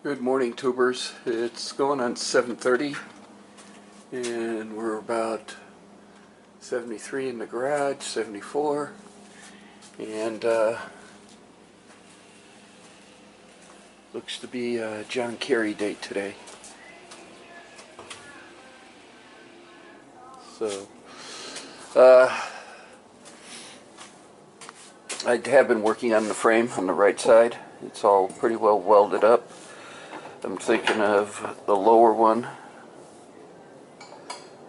Good morning, tubers. It's going on 7:30 and we're about 73 in the garage, 74, and looks to be a John Kerry date today. So I have been working on the frame on the right side. It's all pretty well welded up. I'm thinking of the lower one,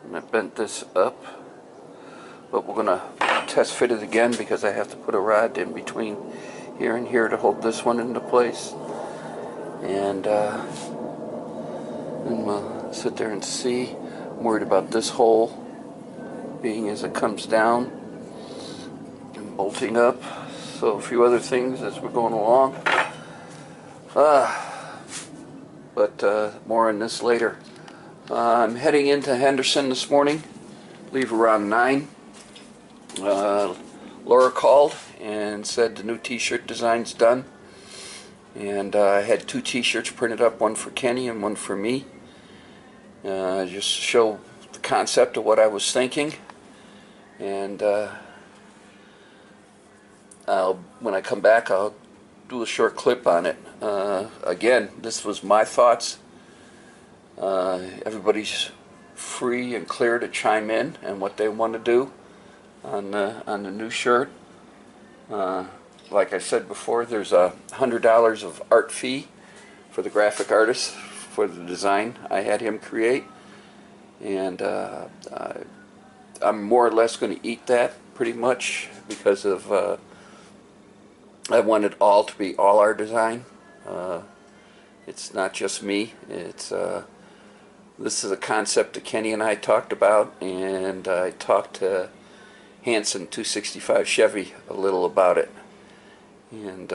and I bent this up, but we're gonna test fit it again because I have to put a rod in between here and here to hold this one into place, and then we'll sit there and see. I'm worried about this hole being as it comes down and bolting up, so a few other things as we're going along. But more on this later. I'm heading into Henderson this morning, leave around 9. Laura called and said the new t-shirt design's done, and I had 2 t-shirts printed up, one for Kenny and one for me, just to show the concept of what I was thinking. And when I come back, I'll do a short clip on it. Again, this was my thoughts. Everybody's free and clear to chime in and what they want to do on the new shirt. Like I said before, there's $100 of art fee for the graphic artist for the design I had him create, and I'm more or less going to eat that pretty much because of I want it all to be all our design. It's not just me. It's this is a concept that Kenny and I talked about, and I talked to Hanson 265 Chevy a little about it, and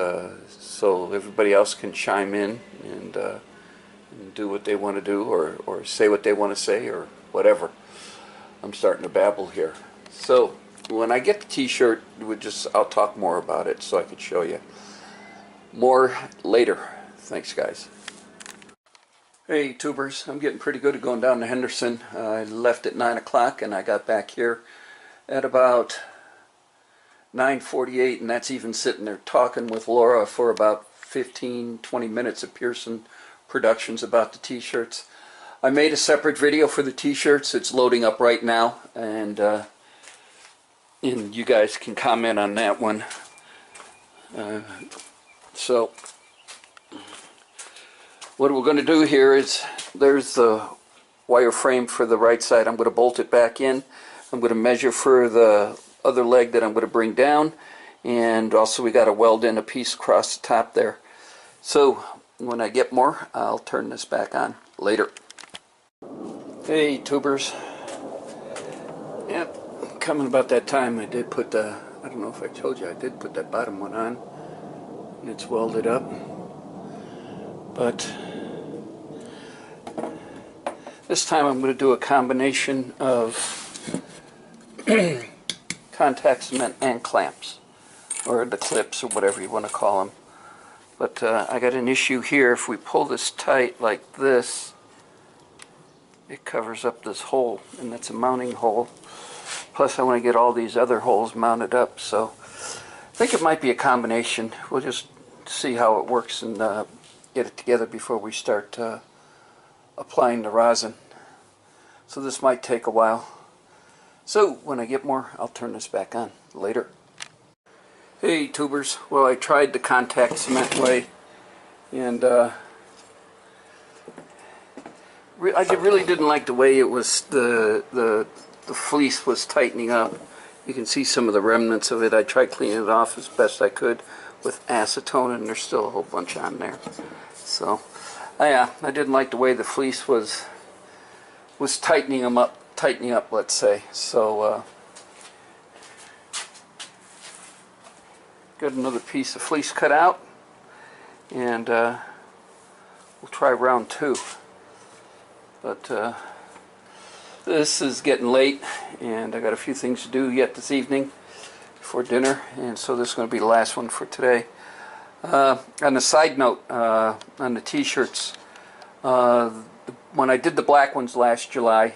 so everybody else can chime in and do what they want to do, or say what they want to say, or whatever. I'm starting to babble here. So when I get the t-shirt, I'll talk more about it so I could show you more later. Thanks, guys. Hey, tubers. I'm getting pretty good at going down to Henderson. I left at 9 o'clock and I got back here at about 9:48, and that's even sitting there talking with Laura for about 15-20 minutes at Pearson Productions about the t-shirts. I made a separate video for the t-shirts. It's loading up right now, and you guys can comment on that one. So what we're going to do here is, there's the wire frame for the right side. I'm going to bolt it back in. I'm going to measure for the other leg that I'm going to bring down, and also we got to weld in a piece across the top there. So when I get more, I'll turn this back on later. Hey, tubers. Yep, coming about that time, I did put the, I don't know if I told you, I did put that bottom one on, and it's welded up. But this time I'm going to do a combination of contact cement and clamps, or the clips, or whatever you want to call them. But I got an issue here. If we pull this tight like this, it covers up this hole, and that's a mounting hole. Plus I want to get all these other holes mounted up, so I think it might be a combination. We'll just see how it works and get it together before we start applying the rosin. So this might take a while. So when I get more, I'll turn this back on later. Hey, tubers. Well, I tried the contact cement way, and I really didn't like the way it was, the fleece was tightening up. You can see some of the remnants of it. I tried cleaning it off as best I could with acetone, and there's still a whole bunch on there. So yeah, I didn't like the way the fleece was tightening up, let's say. So got another piece of fleece cut out, and we'll try round 2. But this is getting late, and I got a few things to do yet this evening before dinner, and so this is going to be the last one for today. On a side note, on the t-shirts, when I did the black ones last July,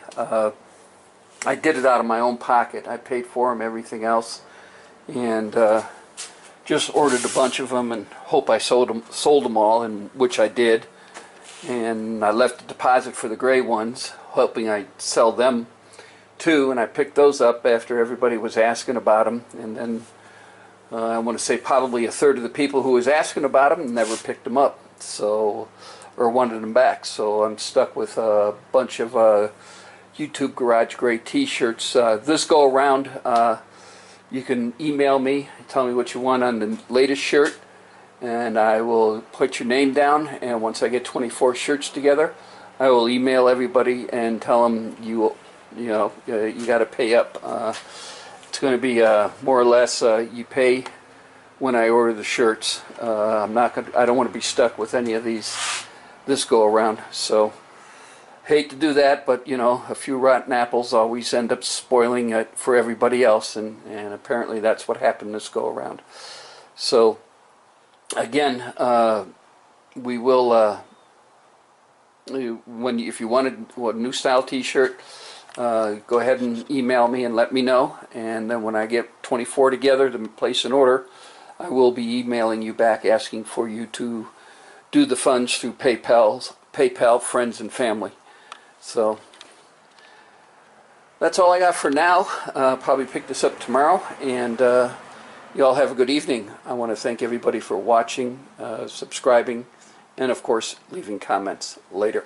I did it out of my own pocket. I paid for them, everything else, and just ordered a bunch of them and hope I sold them all, and which I did. And I left a deposit for the gray ones, hoping I'd sell them too. And I picked those up after everybody was asking about them. And then I want to say probably a third of the people who was asking about them never picked them up, so, or wanted them back. So I'm stuck with a bunch of YouTube Garage Gray t-shirts. This go around, you can email me, tell me what you want on the latest shirt, and I will put your name down, and once I get 24 shirts together, I will email everybody and tell them you got to pay up. It's going to be more or less you pay when I order the shirts. I don't want to be stuck with any of these this go around. So hate to do that, but a few rotten apples always end up spoiling it for everybody else, and apparently that's what happened this go around. So again, we will if you wanted a new style t-shirt, go ahead and email me and let me know, and then when I get 24 together to place an order, I will be emailing you back asking for you to do the funds through PayPal, friends and family. So that's all I got for now. Probably pick this up tomorrow, and you all have a good evening. I want to thank everybody for watching, subscribing, and of course leaving comments. Later.